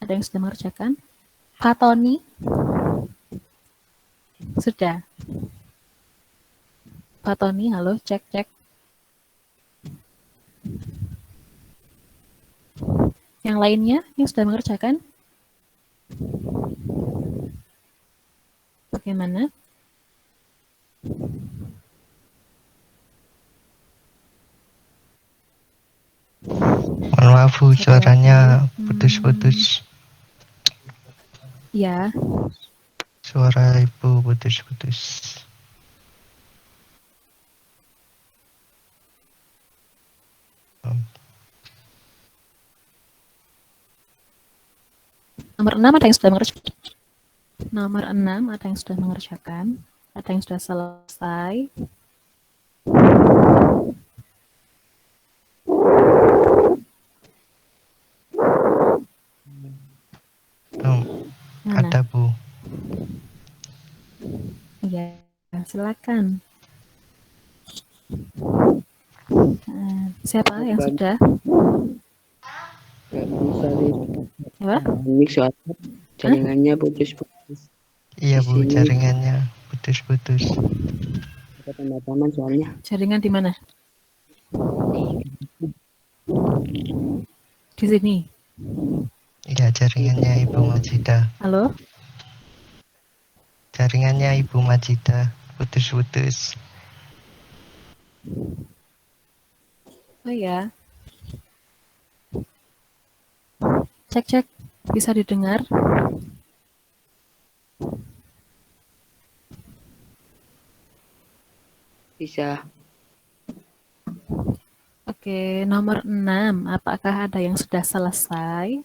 Ada yang sudah mengerjakan? Pak Tony? Sudah. Pak Tony, halo, cek. Yang lainnya yang sudah mengerjakan? Bagaimana? Mohon maaf Bu, suaranya putus-putus. Ya. Suara Ibu putus-putus. Nomor 6 ada yang sudah mengerjakan? Nomor 6 ada yang sudah mengerjakan? Ada yang sudah selesai? Ada Bu. Iya, silakan. Siapa yang sudah? Gak bisa lihat. Ya, Ini soalnya jaringannya putus-putus. Iya Bu, jaringannya putus-putus. Ada tanda-tanda soalnya. Jaringan di mana? Di sini. Iya, jaringannya Ibu Majida. Halo? Jaringannya Ibu Majida putus-putus. Oh ya. Cek. Bisa didengar? Bisa. Oke, nomor 6. Apakah ada yang sudah selesai?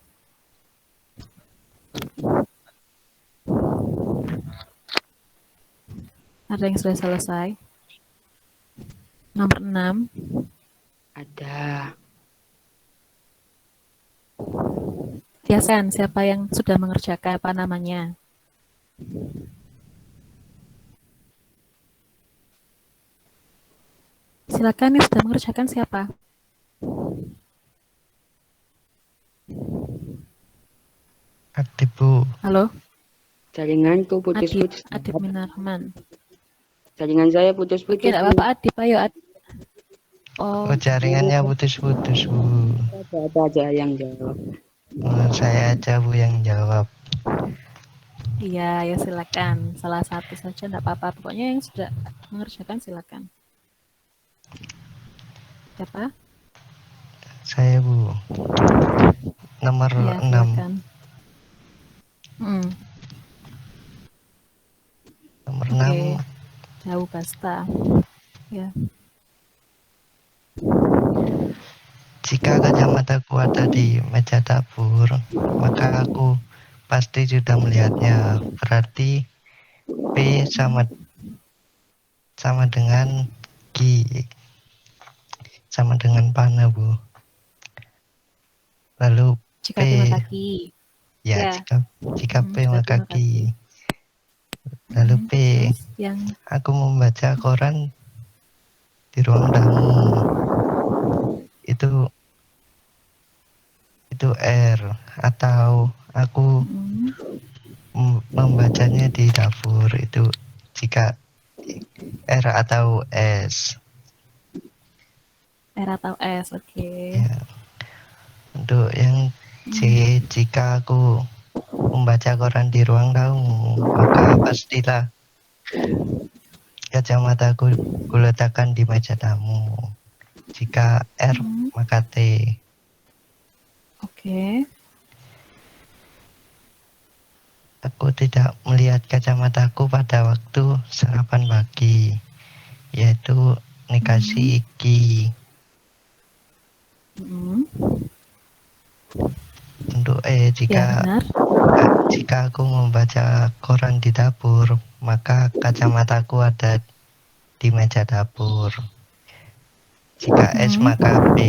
Ada yang sudah selesai? Nomor 6. Ada. Biasakan siapa yang sudah mengerjakan, apa namanya? Silakan yang sudah mengerjakan siapa? Adib Bu. Halo? Jaringanku putus-putus. Adib Minarman. Jaringan saya putus-putus. Oke, tidak apa-apa Adib, ayo Adib. Oh, jaringannya putus-putus Bu. Ada aja yang jawab. Saya aja Bu yang jawab. Iya, ya silakan. Salah satu saja, tidak apa-apa. Pokoknya yang sudah mengerjakan silakan. Siapa? Saya Bu. Nomor ya, 6. Silakan. Nomor Oke. 6. Jauh basta. Ya. Jika kacamataku ada di meja dapur, maka aku pasti sudah melihatnya. Berarti P sama dengan Q. Sama dengan panah, Bu. Lalu Jika P. terima kaki. Ya. Jika P maka Q. Lalu P. Yang aku membaca koran di ruang tamu. Itu R. Atau aku membacanya di dapur. Itu jika R atau S. R atau S, oke. Ya. Untuk yang C, jika aku membaca koran di ruang tamu, maka pastilah kacamataku kuletakkan di meja tamu. Jika R, maka T. Oke. Aku tidak melihat kacamataku pada waktu sarapan pagi, yaitu negasi Q. Untuk E, jika aku membaca koran di dapur, maka kacamataku ada di meja dapur. Jika S, maka B.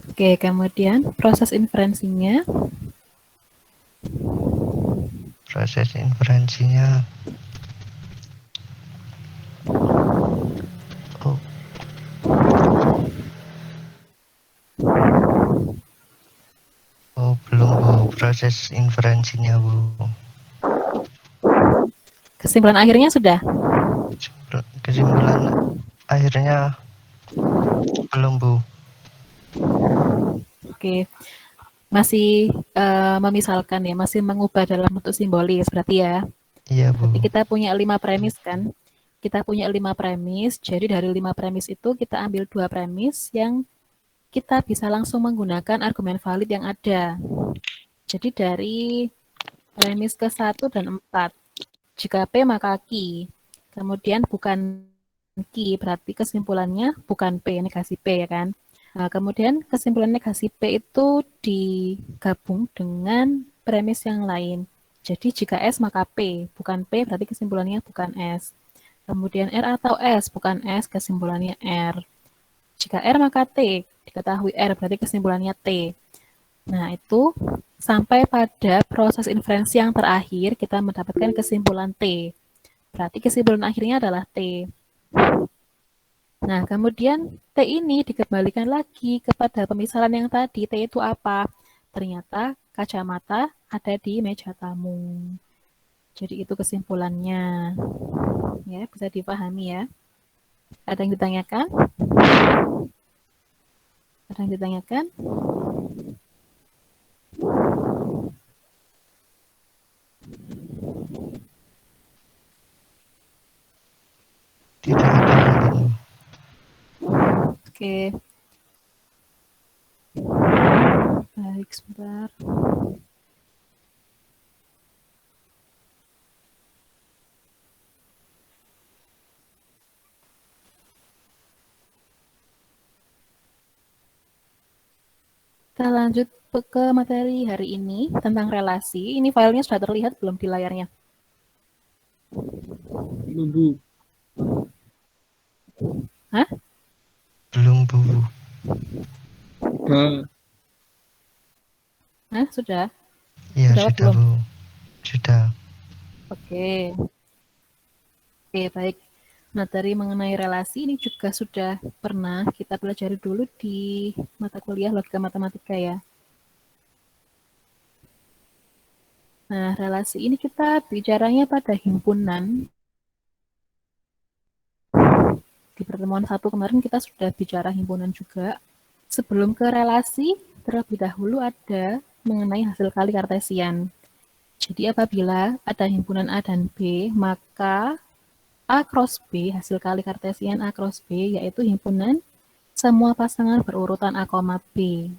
Oke, kemudian proses inferensinya. Proses inferensinya. proses inferensinya, Bu. Kesimpulan akhirnya sudah? Kesimpulan akhirnya belum, Bu. Oke. Masih memisalkan ya, masih mengubah dalam bentuk simbolis berarti ya. Iya, Bu. Berarti kita punya 5 premis kan? Kita punya 5 premis, jadi dari 5 premis itu kita ambil 2 premis yang kita bisa langsung menggunakan argumen valid yang ada. Jadi dari premis ke-1 dan 4, jika P maka Q. Kemudian bukan Q, berarti kesimpulannya bukan P, negasi P ya kan? Nah, kemudian kesimpulan negasi P itu digabung dengan premis yang lain. Jadi jika S maka P, bukan P berarti kesimpulannya bukan S. Kemudian R atau S, bukan S, kesimpulannya R. Jika R maka T, diketahui R berarti kesimpulannya T. Nah, itu sampai pada proses inferensi yang terakhir kita mendapatkan kesimpulan T. Berarti kesimpulan akhirnya adalah T. Nah, kemudian T ini dikembalikan lagi kepada pemisalan yang tadi. T itu apa? Ternyata kacamata ada di meja tamu. Jadi itu kesimpulannya. Ya, bisa dipahami ya. Ada yang ditanyakan? Ada yang ditanyakan? Tidak ada, Bu. Oke. Baik, sebentar. Kita lanjut ke materi hari ini tentang relasi. Ini filenya sudah terlihat belum di layarnya? Belum, Bu. Hah? Belum, Bu. Udah. Hah? Sudah? Iya, Sudah sudah, belum? Bu. Sudah. Oke. Oke, baik. Materi mengenai relasi ini juga sudah pernah kita pelajari dulu di mata kuliah logika matematika ya. Nah, relasi ini kita bicaranya pada himpunan. Di pertemuan 1 kemarin kita sudah bicara himpunan juga. Sebelum ke relasi, terlebih dahulu ada mengenai hasil kali kartesian. Jadi apabila ada himpunan A dan B, maka A cross B, hasil kali kartesian A cross B, yaitu himpunan semua pasangan berurutan A, B.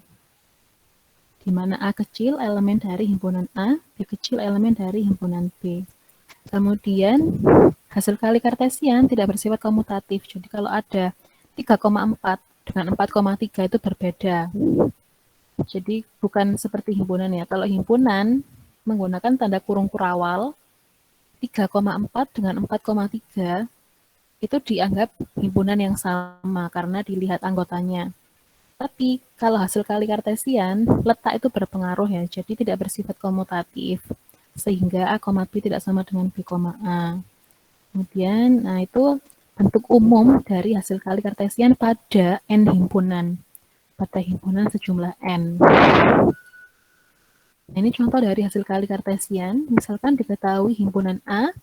Di mana A kecil elemen dari himpunan A, B kecil elemen dari himpunan B. Kemudian hasil kali kartesian tidak bersifat komutatif. Jadi kalau ada 3,4 dengan 4,3 itu berbeda. Jadi bukan seperti himpunan ya. Kalau himpunan menggunakan tanda kurung kurawal, 3,4 dengan 4,3 itu dianggap himpunan yang sama karena dilihat anggotanya. Tapi kalau hasil kali kartesian, letak itu berpengaruh ya, jadi tidak bersifat komutatif. Sehingga A, B tidak sama dengan B, A. Kemudian, nah itu bentuk umum dari hasil kali kartesian pada N himpunan. Pada himpunan sejumlah N. Nah, ini contoh dari hasil kali kartesian. Misalkan diketahui himpunan A,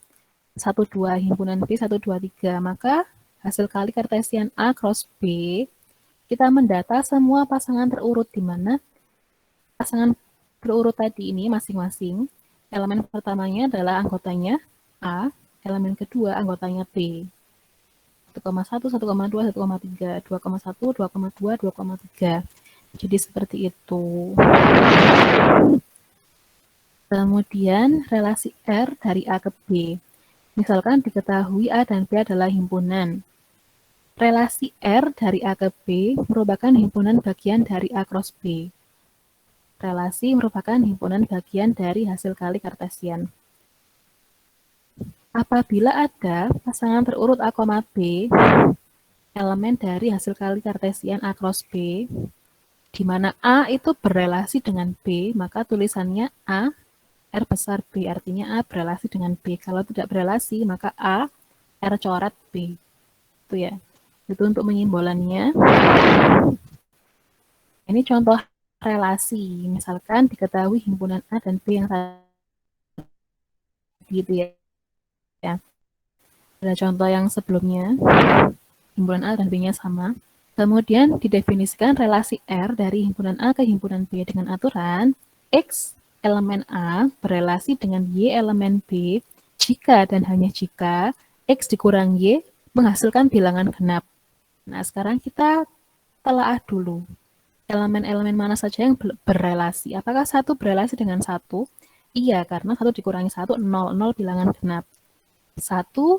1, 2, himpunan B, 1, 2, 3. Maka hasil kali kartesian A cross B, kita mendata semua pasangan terurut di mana pasangan terurut tadi ini masing-masing elemen pertamanya adalah anggotanya A, elemen kedua anggotanya B. 1,1, 1,2, 1,3, 2,1, 2,2, 2,3. Jadi seperti itu. Kemudian relasi R dari A ke B. Misalkan diketahui A dan B adalah himpunan. Relasi R dari A ke B merupakan himpunan bagian dari A cross B. Relasi merupakan himpunan bagian dari hasil kali kartesian. Apabila ada pasangan terurut A, B, elemen dari hasil kali kartesian A cross B, di mana A itu berelasi dengan B, maka tulisannya A, R besar B, artinya A berelasi dengan B. Kalau tidak berelasi, maka A, R coret B. Itu ya. Itu untuk menyimbolannya. Ini contoh relasi. Misalkan diketahui himpunan A dan B yang tadi gitu ya. Ada contoh yang sebelumnya, himpunan A dan B-nya sama. Kemudian didefinisikan relasi R dari himpunan A ke himpunan B dengan aturan X elemen A berelasi dengan Y elemen B jika dan hanya jika X dikurang Y menghasilkan bilangan genap. Nah, sekarang kita telaah dulu. Elemen-elemen mana saja yang berelasi? Apakah satu berelasi dengan satu? Iya, karena satu dikurangi satu, 0, 0 bilangan genap. Satu,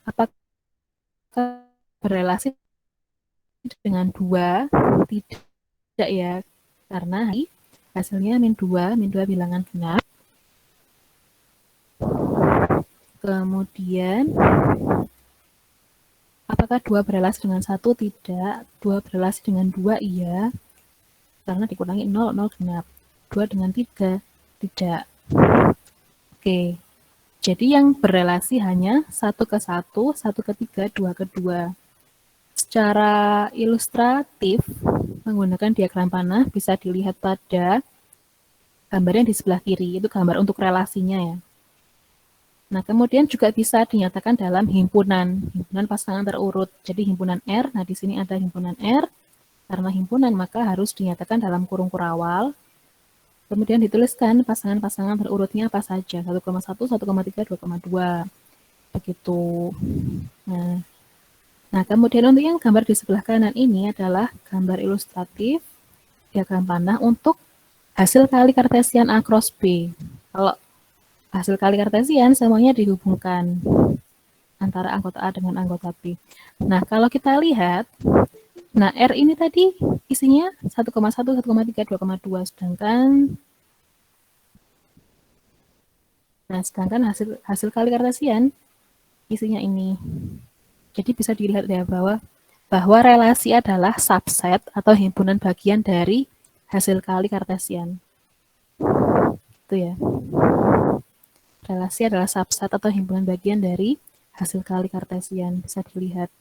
apakah berelasi dengan 2? Tidak ya, karena hasilnya min 2 bilangan genap. Kemudian, apakah 2 berelasi dengan 1? Tidak. 2 berelasi dengan 2? Iya. Karena dikurangi 0, 0 genap. 2 dengan 3? Tidak. Oke. Jadi yang berelasi hanya 1 ke 1, 1 ke 3, 2 ke 2. Secara ilustratif, menggunakan diagram panah bisa dilihat pada gambar yang di sebelah kiri. Itu gambar untuk relasinya ya. Nah, kemudian juga bisa dinyatakan dalam himpunan pasangan terurut. Jadi himpunan R, nah di sini ada himpunan R. Karena himpunan maka harus dinyatakan dalam kurung kurawal. Kemudian dituliskan pasangan-pasangan terurutnya apa saja, 1,1, 1,3, 2,2. Begitu. Nah, kemudian untuk yang gambar di sebelah kanan ini adalah gambar ilustratif diagram panah untuk hasil kali kartesian A cross B. Kalau hasil kali kartesian semuanya dihubungkan antara anggota A dengan anggota B. Nah, kalau kita lihat, nah R ini tadi isinya 1,1, 1,3, 2,2, sedangkan hasil kali kartesian isinya ini. Jadi bisa dilihat ya bahwa relasi adalah subset atau himpunan bagian dari hasil kali kartesian. Itu ya. Relasi adalah subset atau himpunan bagian dari hasil kali kartesian, bisa dilihat.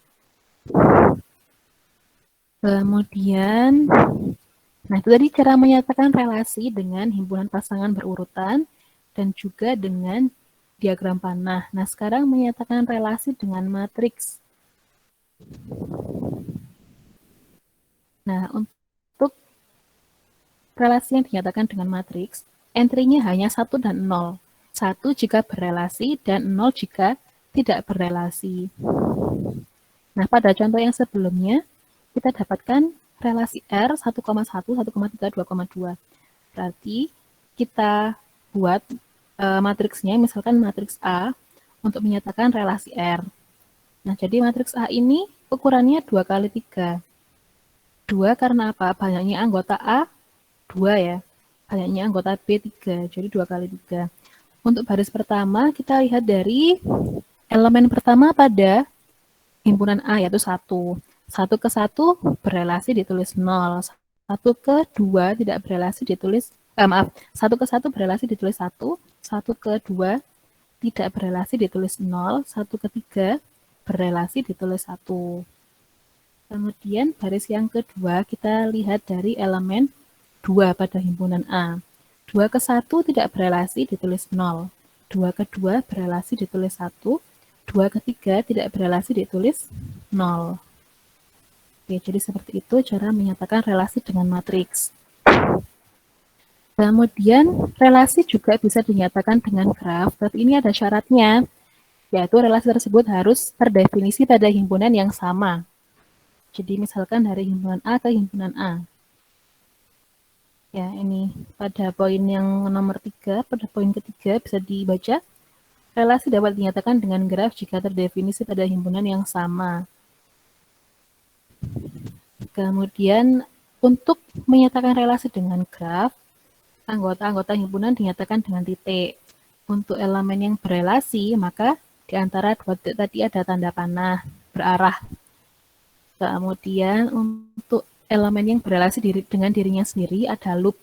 Kemudian, nah itu tadi cara menyatakan relasi dengan himpunan pasangan berurutan dan juga dengan diagram panah. Nah, sekarang menyatakan relasi dengan matriks. Nah, untuk relasi yang dinyatakan dengan matriks, entry-nya hanya 1 dan 0. 1 jika berelasi dan 0 jika tidak berelasi. Nah, pada contoh yang sebelumnya, kita dapatkan relasi R 1,1, 1,3, 2,2. Berarti kita buat matriksnya, misalkan matriks A, untuk menyatakan relasi R. Nah, jadi matriks A ini ukurannya 2 kali 3. 2 karena apa? Banyaknya anggota A, 2 ya. Banyaknya anggota B, 3. Jadi 2 kali 3. Untuk baris pertama, kita lihat dari elemen pertama pada himpunan A, yaitu 1. 1 ke 1 berelasi ditulis 0. 1 ke 2 tidak berelasi ditulis, 1 ke 1 berelasi ditulis 1. 1 ke 2 tidak berelasi ditulis 0. 1 ke 3 berelasi ditulis 1. Kemudian baris yang kedua kita lihat dari elemen 2 pada himpunan A. 2 ke 1 tidak berelasi ditulis 0. 2 ke 2 berelasi ditulis 1. 2 ke 3 tidak berelasi ditulis 0. Oke, jadi seperti itu cara menyatakan relasi dengan matriks. Kemudian relasi juga bisa dinyatakan dengan graf, tapi ini ada syaratnya, yaitu relasi tersebut harus terdefinisi pada himpunan yang sama. Jadi misalkan dari himpunan A ke himpunan A. Ya, ini pada poin yang nomor 3, pada poin ketiga bisa dibaca, relasi dapat dinyatakan dengan graf jika terdefinisi pada himpunan yang sama. Kemudian untuk menyatakan relasi dengan graf, anggota-anggota himpunan dinyatakan dengan titik. Untuk elemen yang berelasi, maka di antara dua titik tadi ada tanda panah berarah. Kemudian untuk elemen yang berelasi dengan dirinya sendiri ada loop.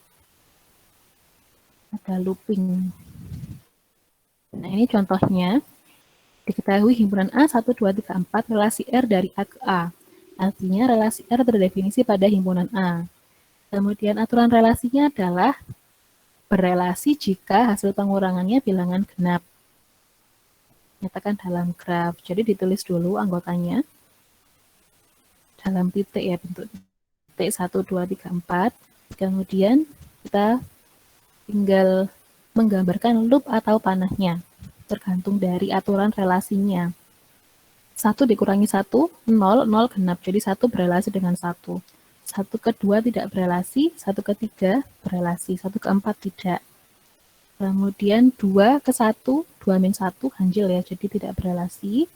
Ada looping. Nah, ini contohnya. Diketahui himpunan A 1, 2, 3, 4 relasi R dari A ke A. Artinya relasi R terdefinisi pada himpunan A. Kemudian aturan relasinya adalah berelasi jika hasil pengurangannya bilangan genap. Nyatakan dalam graf. Jadi ditulis dulu anggotanya dalam titik ya, bentuk titik 1, 2, 3, 4. Kemudian kita tinggal menggambarkan loop atau panahnya, tergantung dari aturan relasinya. 1 dikurangi 1, 0, 0 genap. Jadi 1 berelasi dengan 1. 1 ke 2 tidak berelasi, 1 ke 3 berelasi, 1 ke 4 tidak. Kemudian 2 ke 1, 2 min 1 ganjil ya, jadi tidak berelasi.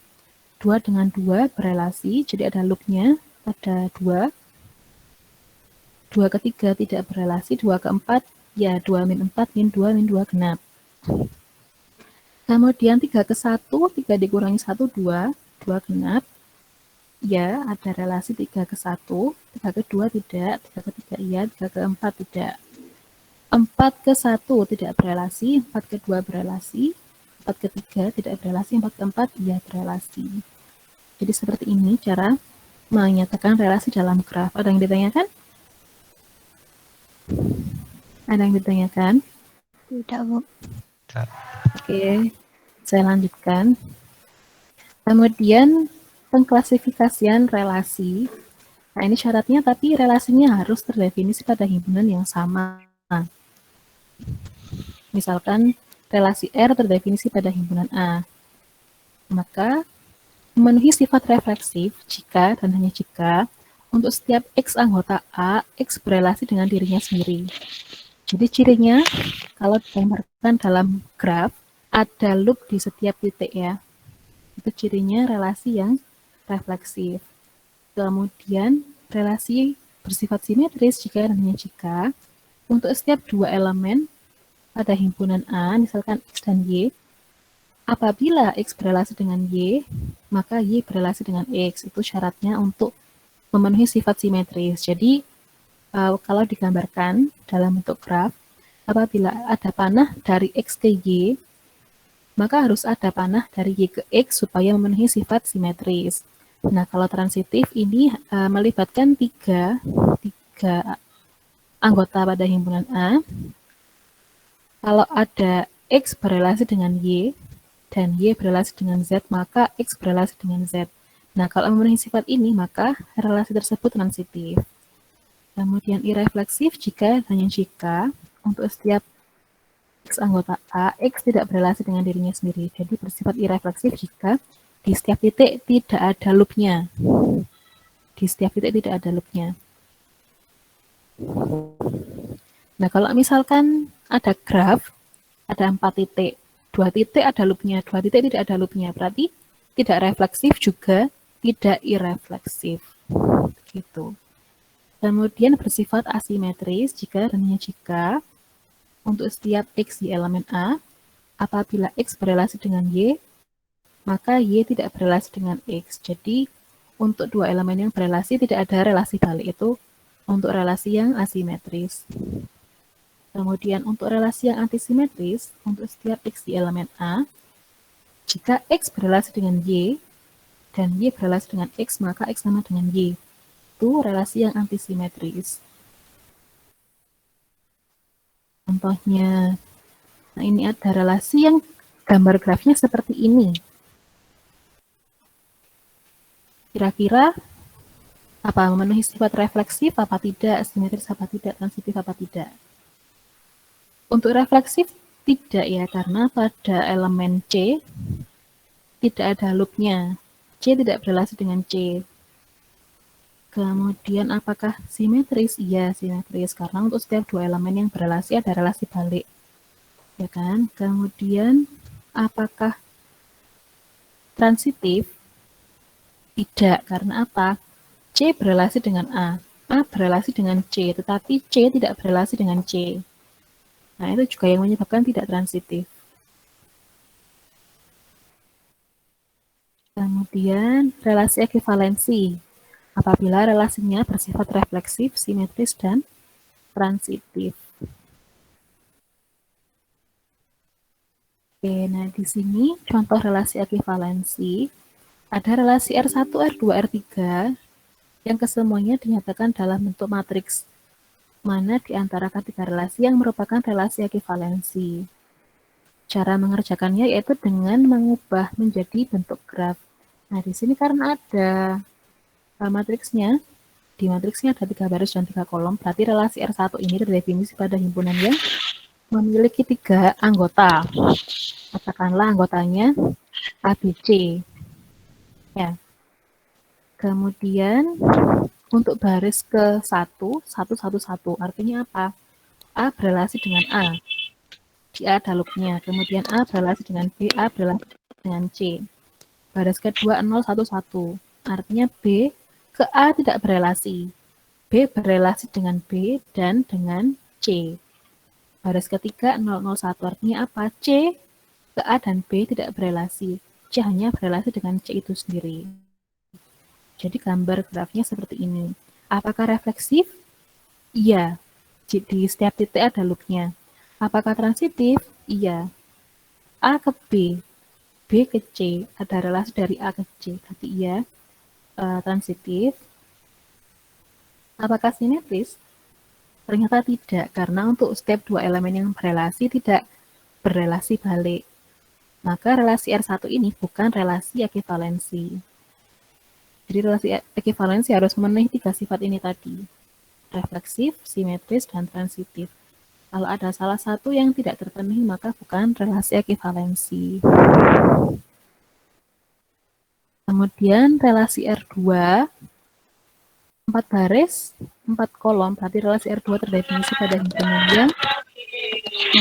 2 dengan 2 berelasi, jadi ada loopnya, ada 2. 2 ke 3 tidak berelasi, 2 ke 4, ya 2 min 4, min 2, min 2 genap. Kemudian 3 ke 1, 3 dikurangi 1, 2, 2 genap. Ya, ada relasi 3 ke 1, 3 ke 2 tidak, 3 ke 3 iya, 3 ke 4 tidak. 4 ke 1 tidak berelasi, 4 ke 2 berelasi, 4 ke 3 tidak berelasi, 4 ke 4 iya berelasi. Jadi seperti ini cara menyatakan relasi dalam graf. Ada yang ditanyakan? Ada yang ditanyakan? Tidak, Bu. Oke, saya lanjutkan. Kemudian pengklasifikasian relasi. Nah, ini syaratnya tapi relasinya harus terdefinisi pada himpunan yang sama. Misalkan relasi R terdefinisi pada himpunan A. Maka memenuhi sifat refleksif jika dan hanya jika untuk setiap X anggota A, X berelasi dengan dirinya sendiri. Jadi cirinya kalau digambarkan dalam graf ada loop di setiap titik ya. Itu cirinya relasi yang refleksif. Kemudian relasi bersifat simetris jika dan hanya jika untuk setiap dua elemen pada himpunan A, misalkan X dan Y, apabila X berelasi dengan Y, maka Y berelasi dengan X. Itu syaratnya untuk memenuhi sifat simetris. Jadi kalau digambarkan dalam bentuk graf, apabila ada panah dari X ke Y, maka harus ada panah dari Y ke X supaya memenuhi sifat simetris. Nah, kalau transitif ini melibatkan tiga anggota pada himpunan A. Kalau ada X berelasi dengan Y dan Y berelasi dengan Z, maka X berelasi dengan Z. Nah, kalau memenuhi sifat ini, maka relasi tersebut transitif. Kemudian irefleksif jika hanya jika untuk setiap X anggota A, X tidak berelasi dengan dirinya sendiri. Jadi bersifat irefleksif jika di setiap titik tidak ada loopnya. Di setiap titik tidak ada loopnya. Nah, kalau misalkan ada graf, ada 4 titik, 2 titik ada loopnya, 2 titik tidak ada loopnya, berarti tidak refleksif juga tidak irefleksif. Gitu. Kemudian bersifat asimetris jika dan hanya jika untuk setiap X di elemen A, apabila X berelasi dengan Y, maka Y tidak berelasi dengan X. Jadi, untuk dua elemen yang berelasi tidak ada relasi balik, itu untuk relasi yang asimetris. Kemudian untuk relasi yang antisimetris, untuk setiap X di elemen A, jika X berelasi dengan Y, dan Y berelasi dengan X, maka X sama dengan Y. Itu relasi yang antisimetris. Contohnya, nah ini ada relasi yang gambar grafnya seperti ini. Kira-kira apa memenuhi sifat refleksif apa tidak, simetris apa tidak, transitif apa tidak? Untuk refleksif tidak ya, karena pada elemen C tidak ada loopnya. C tidak berelasi dengan C. Kemudian apakah simetris? Iya, simetris. Karena untuk setiap dua elemen yang berelasi ada relasi balik. Ya kan? Kemudian apakah transitif? Tidak. Karena apa? C berelasi dengan A berelasi dengan C, tetapi C tidak berelasi dengan C. Nah, itu juga yang menyebabkan tidak transitif. Kemudian relasi ekivalensi. Apabila relasinya bersifat refleksif, simetris, dan transitif. Oke, nah di sini contoh relasi ekivalensi. Ada relasi R1, R2, R3 yang kesemuanya dinyatakan dalam bentuk matriks mana di antara ketiga relasi yang merupakan relasi ekivalensi. Cara mengerjakannya yaitu dengan mengubah menjadi bentuk graf. Nah, di sini karena ada matriksnya, di matriksnya ada 3 baris dan 3 kolom, berarti relasi R1 ini terdefinisi pada himpunan yang memiliki 3 anggota. Katakanlah anggotanya ABC. Ya. Kemudian untuk baris ke 1, 1, 1, 1, artinya apa? A berelasi dengan A. Di A ada loopnya. Kemudian A berelasi dengan B, A berelasi dengan C. Baris kedua 0, 1, 1. Artinya B ke A tidak berelasi. B berelasi dengan B dan dengan C. Baris ketiga 0, 0, 1. Artinya apa? C ke A dan B tidak berelasi. C hanya berelasi dengan C itu sendiri. Jadi gambar grafnya seperti ini. Apakah refleksif? Iya. Di setiap titik ada loopnya. Apakah transitif? Iya. A ke B, B ke C, ada relasi dari A ke C. Berarti iya, transitif. Apakah simetris? Ternyata tidak, karena untuk setiap 2 elemen yang berelasi tidak berelasi balik. Maka relasi R1 ini bukan relasi ekivalensi. Jadi relasi ekivalensi harus memenuhi 3 sifat ini tadi. Refleksif, simetris, dan transitif. Kalau ada salah satu yang tidak terpenuhi, maka bukan relasi ekivalensi. Kemudian relasi R2, 4 baris, 4 kolom, berarti relasi R2 terdefinisi pada himpunan yang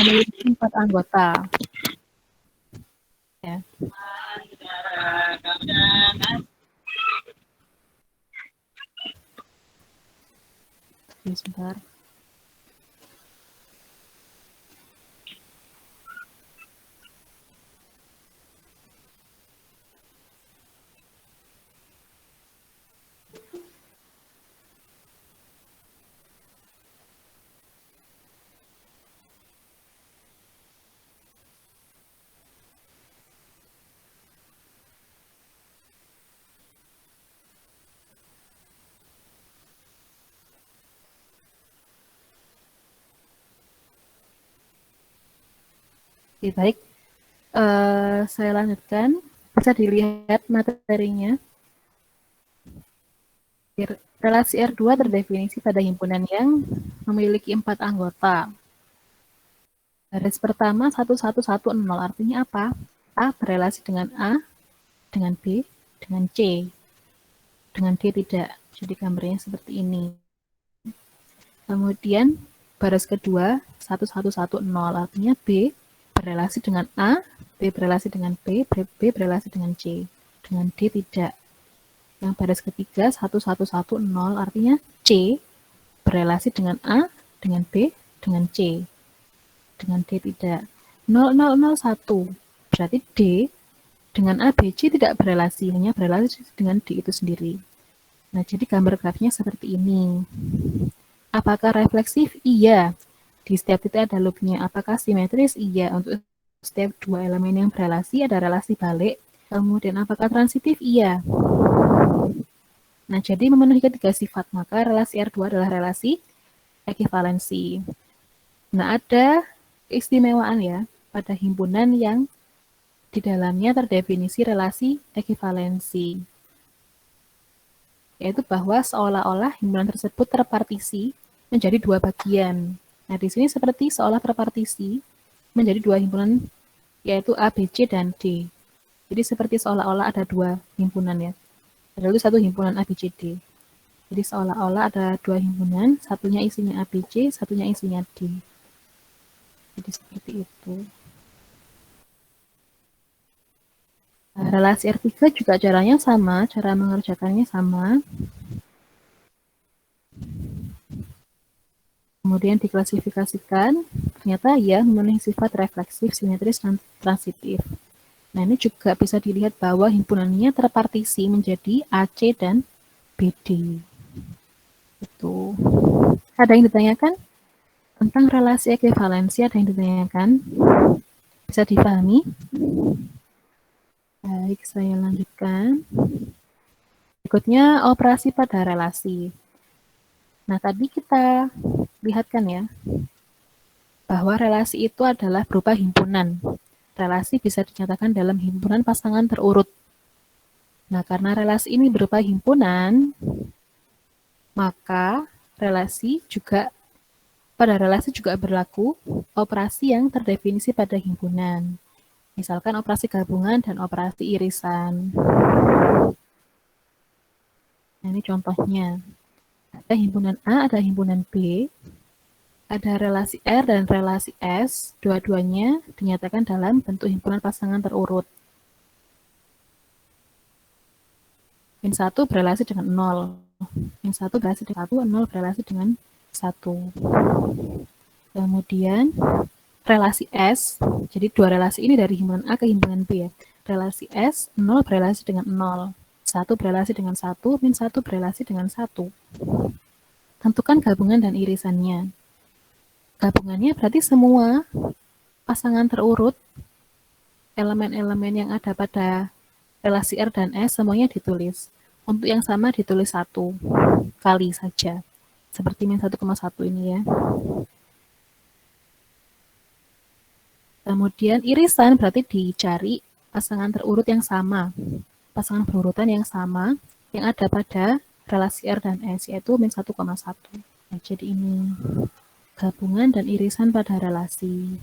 memiliki 4 anggota. Ya. Sebentar. Oke, baik. Saya lanjutkan. Bisa dilihat materinya. Relasi R2 terdefinisi pada himpunan yang memiliki 4 anggota. Baris pertama 1110, artinya apa? A berelasi dengan A, dengan B, dengan C. Dengan D tidak. Jadi gambarnya seperti ini. Kemudian baris kedua 1110, artinya B berelasi dengan A, B berelasi dengan B, B berelasi dengan C. Dengan D tidak. Yang baris ketiga 1110, artinya C berelasi dengan A, dengan B, dengan C. Dengan D tidak. 0001, berarti D dengan A, B, C tidak berelasi, hanya berelasi dengan D itu sendiri. Nah, jadi gambar grafnya seperti ini. Apakah refleksif? Iya. Di setiap titik ada loopnya. Apakah simetris? Iya. Untuk setiap 2 elemen yang berelasi ada relasi balik. Kemudian apakah transitif? Iya. Nah, jadi memenuhi ketiga sifat, maka relasi R2 adalah relasi ekivalensi. Nah, ada keistimewaan ya pada himpunan yang di dalamnya terdefinisi relasi ekivalensi, yaitu bahwa seolah-olah himpunan tersebut terpartisi menjadi 2 bagian. Nah, di sini seperti seolah terpartisi menjadi 2 himpunan, yaitu A, B, C, dan D. Jadi seperti seolah-olah ada 2 himpunan ya. Ada satu himpunan A, B, C, D. Jadi seolah-olah ada 2 himpunan, satunya isinya A, B, C, satunya isinya D. Jadi seperti itu. Nah, relasi R3 juga caranya sama, cara mengerjakannya sama. Kemudian diklasifikasikan, ternyata ya memenuhi sifat refleksif, simetris, dan transitif. Nah, ini juga bisa dilihat bahwa himpunannya terpartisi menjadi AC dan BD. Itu. Ada yang ditanyakan? Tentang relasi ekivalensi ada yang ditanyakan? Bisa dipahami? Baik, saya lanjutkan. Berikutnya, operasi pada relasi. Nah, tadi kita lihatkan ya, bahwa relasi itu adalah berupa himpunan. Relasi bisa dinyatakan dalam himpunan pasangan terurut. Nah, karena relasi ini berupa himpunan, maka pada relasi juga berlaku operasi yang terdefinisi pada himpunan. Misalkan operasi gabungan dan operasi irisan. Nah, ini contohnya. Ada himpunan A, ada himpunan B, ada relasi R dan relasi S, dua-duanya dinyatakan dalam bentuk himpunan pasangan terurut. Min 1 berelasi dengan 0. Min 1 berelasi dengan 1, 0 berelasi dengan 1. Kemudian relasi S, jadi dua relasi ini dari himpunan A ke himpunan B ya. Relasi S, 0 berelasi dengan 0. 1 berelasi dengan 1, min 1 berelasi dengan 1. Tentukan gabungan dan irisannya. Gabungannya berarti semua pasangan terurut, elemen-elemen yang ada pada relasi R dan S semuanya ditulis. Untuk yang sama ditulis 1 kali saja. Seperti min 1,1 ini ya. Kemudian irisan berarti dicari pasangan terurut yang sama. Pasangan berurutan yang sama yang ada pada relasi R dan S, yaitu min 1,1. Nah, jadi ini gabungan dan irisan pada relasi.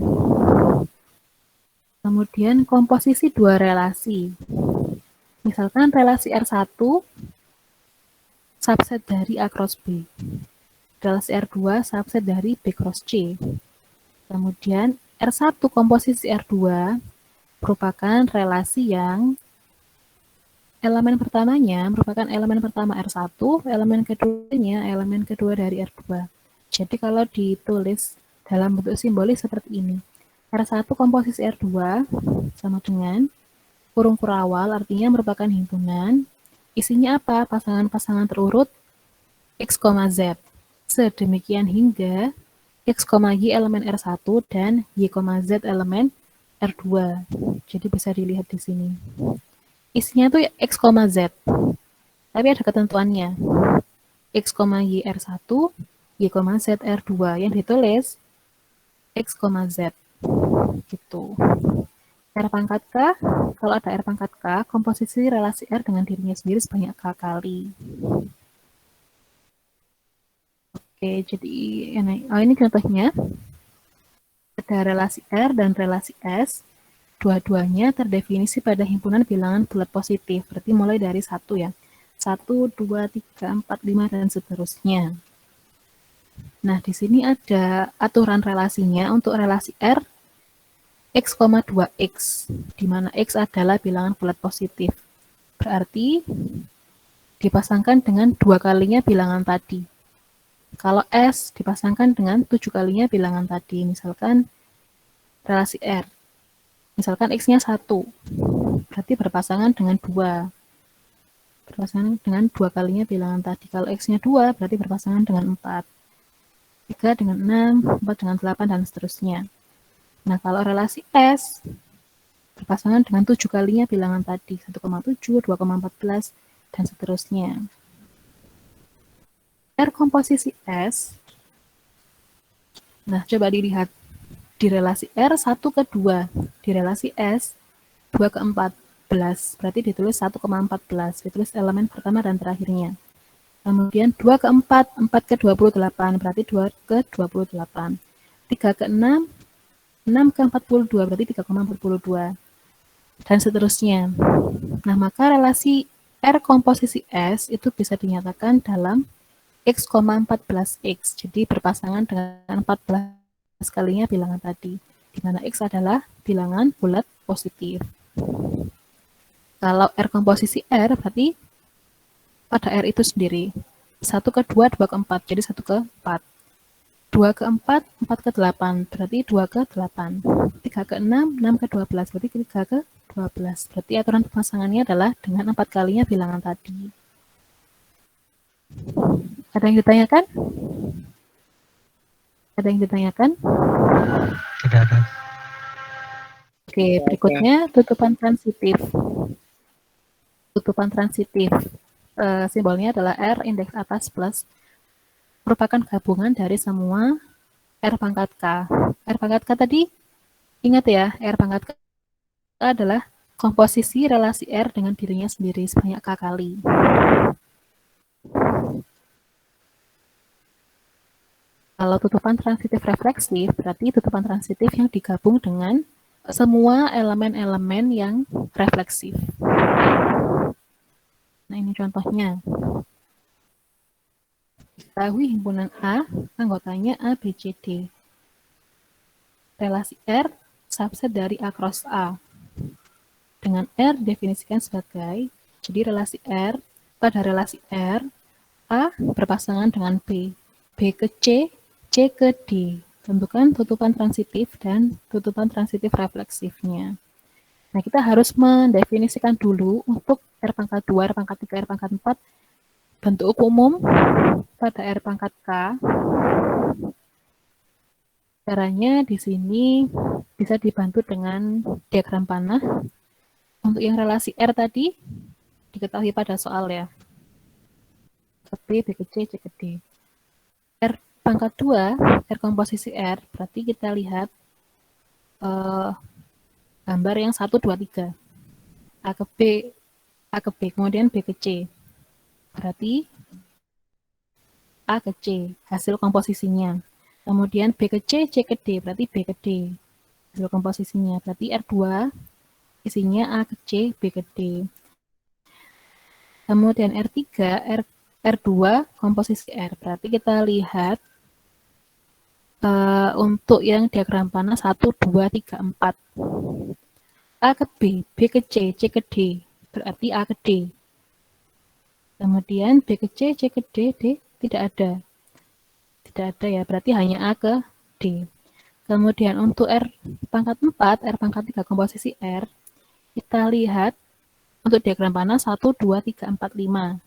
Kemudian komposisi dua relasi. Misalkan relasi R1 subset dari A cross B. Relasi R2 subset dari B cross C. Kemudian R1 komposisi R2 merupakan relasi yang elemen pertamanya merupakan elemen pertama R1, elemen keduanya elemen kedua dari R2. Jadi kalau ditulis dalam bentuk simbolis seperti ini, R1 komposisi R2 sama dengan kurung kurawal, artinya merupakan himpunan. Isinya apa? Pasangan-pasangan terurut X, Z. Sedemikian hingga X, Y elemen R1 dan Y, Z elemen R2. Jadi bisa dilihat di sini. Isinya tuh X, Z. Tapi ada ketentuannya. X, Y R1, Y, Z R2. Yang ditulis X, Z. Gitu. R pangkat K, kalau ada R pangkat K, komposisi relasi R dengan dirinya sendiri sebanyak K kali. Oke, jadi ini contohnya. Ada relasi R dan relasi S. Dua-duanya terdefinisi pada himpunan bilangan bulat positif. Berarti mulai dari 1 ya. 1, 2, 3, 4, 5, dan seterusnya. Nah, di sini ada aturan relasinya untuk relasi R X, 2X, di mana X adalah bilangan bulat positif. Berarti dipasangkan dengan 2 kalinya bilangan tadi. Kalau S dipasangkan dengan 7 kalinya bilangan tadi. Misalkan relasi R. Misalkan X-nya 1, berarti berpasangan dengan 2. Berpasangan dengan 2 kalinya bilangan tadi. Kalau X-nya 2, berarti berpasangan dengan 4. 3 dengan 6, 4 dengan 8, dan seterusnya. Nah, kalau relasi S, berpasangan dengan 7 kalinya bilangan tadi. 1,7, 2,14, dan seterusnya. R komposisi S, nah coba dilihat. Di relasi R 1 ke 2, di relasi S 2 ke 14, berarti ditulis 1,14, ditulis elemen pertama dan terakhirnya. Kemudian 2 ke 4, 4 ke 28, berarti 2 ke 28. 3 ke 6, 6 ke 42, berarti 3,42. Dan seterusnya. Nah, maka relasi R komposisi S itu bisa dinyatakan dalam X, 14X, jadi berpasangan dengan 14 kalinya bilangan tadi, di mana X adalah bilangan bulat positif. Kalau R komposisi R, berarti pada R itu sendiri. 1 ke 2, 2 ke 4, jadi 1 ke 4. 2 ke 4, 4 ke 8, berarti 2 ke 8. 3 ke 6, 6 ke 12, berarti 3 ke 12. Berarti aturan pemasangannya adalah dengan 4 kalinya bilangan tadi. Ada yang ditanyakan? Ada yang ditanyakan? Tidak ada. Oke, berikutnya tutupan transitif. Tutupan transitif. Simbolnya adalah R indeks atas plus merupakan gabungan dari semua R pangkat K. R pangkat K tadi, ingat ya, R pangkat K adalah komposisi relasi R dengan dirinya sendiri sebanyak K kali. Kalau tutupan transitif refleksif, berarti tutupan transitif yang digabung dengan semua elemen-elemen yang refleksif. Nah, ini contohnya. Ketahui himpunan A, anggotanya A, B, C, D. Relasi R, subset dari A cross A. Dengan R definisikan sebagai, jadi relasi R, pada relasi R, A berpasangan dengan B, B ke C, C ke D. Tentukan tutupan transitif dan tutupan transitif refleksifnya. Nah, kita harus mendefinisikan dulu untuk R pangkat 2, R pangkat 3, R pangkat 4, bentuk umum pada R pangkat K. Caranya di sini bisa dibantu dengan diagram panah. Untuk yang relasi R tadi, diketahui pada soal ya. B, B ke C, C ke D. R pangkat 2, R komposisi R, berarti kita lihat gambar yang 1, 2, 3. A ke B, kemudian B ke C. Berarti A ke C, hasil komposisinya. Kemudian B ke C, C ke D, berarti B ke D. Hasil komposisinya, berarti R2, isinya A ke C, B ke D. Kemudian R3, R2, komposisi R. Berarti kita lihat untuk yang diagram panah 1, 2, 3, 4. A ke B, B ke C, C ke D. Berarti A ke D. Kemudian B ke C, C ke D, D tidak ada. Tidak ada ya, berarti hanya A ke D. Kemudian untuk R pangkat 4, R pangkat 3 komposisi R, kita lihat untuk diagram panah 1, 2, 3, 4, 5.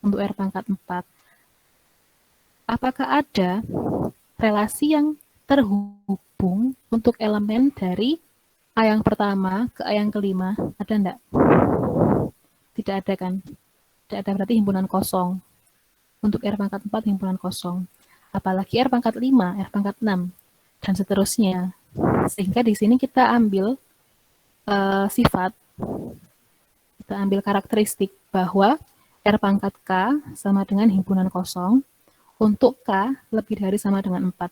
Untuk R pangkat 4. Apakah ada relasi yang terhubung untuk elemen dari A yang pertama ke A yang kelima? Ada enggak? Tidak ada kan? Tidak ada, berarti himpunan kosong. Untuk R pangkat 4 himpunan kosong. Apalagi R pangkat 5, R pangkat 6, dan seterusnya. Sehingga di sini kita ambil sifat, kita ambil karakteristik bahwa R pangkat K sama dengan himpunan kosong, untuk K lebih dari sama dengan 4.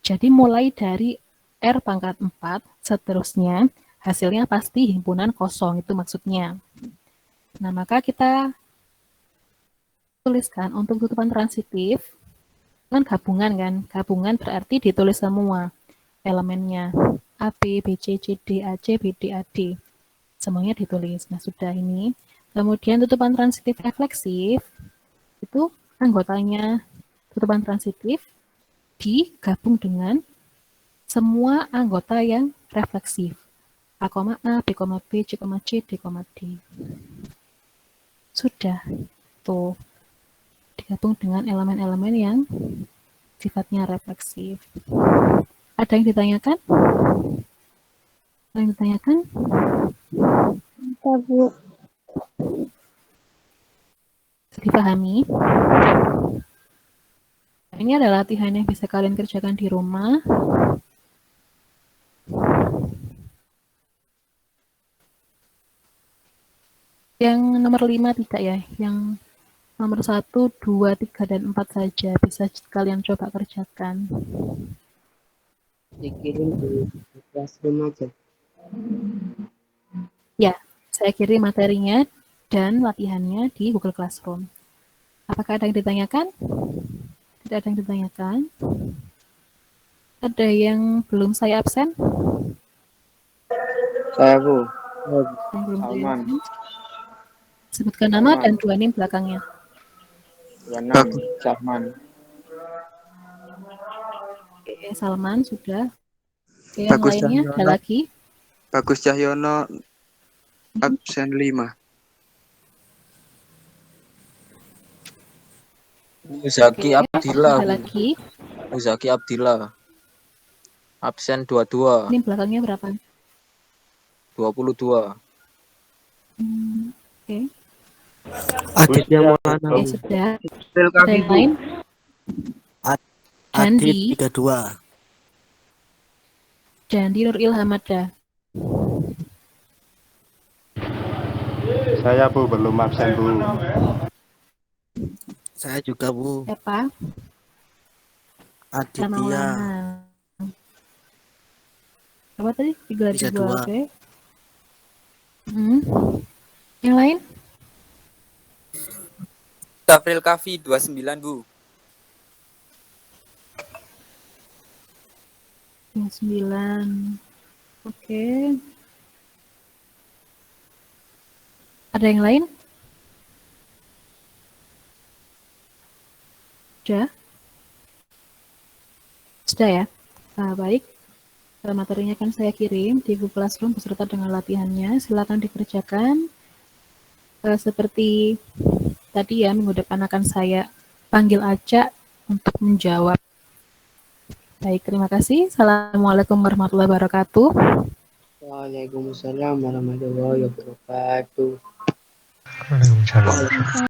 Jadi mulai dari R pangkat 4, seterusnya hasilnya pasti himpunan kosong, itu maksudnya. Nah, maka kita tuliskan untuk tutupan transitif, kan gabungan kan, gabungan berarti ditulis semua elemennya A, B, B, C, C, D, A, C, B, D, A, D, semuanya ditulis. Nah, sudah ini. Kemudian tutupan transitif refleksif itu anggotanya tutupan transitif digabung dengan semua anggota yang refleksif A, A, B, B, C, C, D, D. Sudah tuh digabung dengan elemen-elemen yang sifatnya refleksif. Ada yang ditanyakan? Ada yang ditanyakan? Ya, Bu. Dipahami? Ini adalah latihan yang bisa kalian kerjakan di rumah. Yang nomor 5 tidak ya? Yang nomor 1, 2, 3, dan 4 saja bisa kalian coba kerjakan. Dikirim di classroom aja. Ya, saya kirim materinya dan latihannya di Google Classroom. Apakah ada yang ditanyakan? Tidak ada yang ditanyakan? Ada yang belum saya absen? Saya, Bu. Yang belum saya Salman. absen? Sebutkan nama dan 2 NIM belakangnya. 26 Salman. Oke, Salman sudah. Oke, yang Bagus lainnya ada Cahyono. lagi? Bagus Cahyono absen 5. Muzaki Oke, Abdillah. ada lagi? Muzaki Abdillah. Absen 22. NIM belakangnya berapa? 22. Oke. Aditya Maulana. Oke, sudah. Tel Ada kaki, yang Bu. lain? Dandi, 32. Dandi Nur Ilhamada. Saya Bu belum absen Bu. Saya juga Bu. Siapa? Aditya Maulana. Apa tadi? 32, 32. oke. Yang lain? Tafril Kafi 29 Bu. 29. Oke. Ada yang lain? Sudah ya? Baik. Materinya kan saya kirim di Google Classroom beserta dengan latihannya. Silakan dikerjakan. Seperti tadi ya, minggu depan akan saya panggil Aca untuk menjawab. Baik, terima kasih. Assalamualaikum warahmatullahi wabarakatuh. Waalaikumsalam warahmatullahi wabarakatuh. Waalaikumsalam.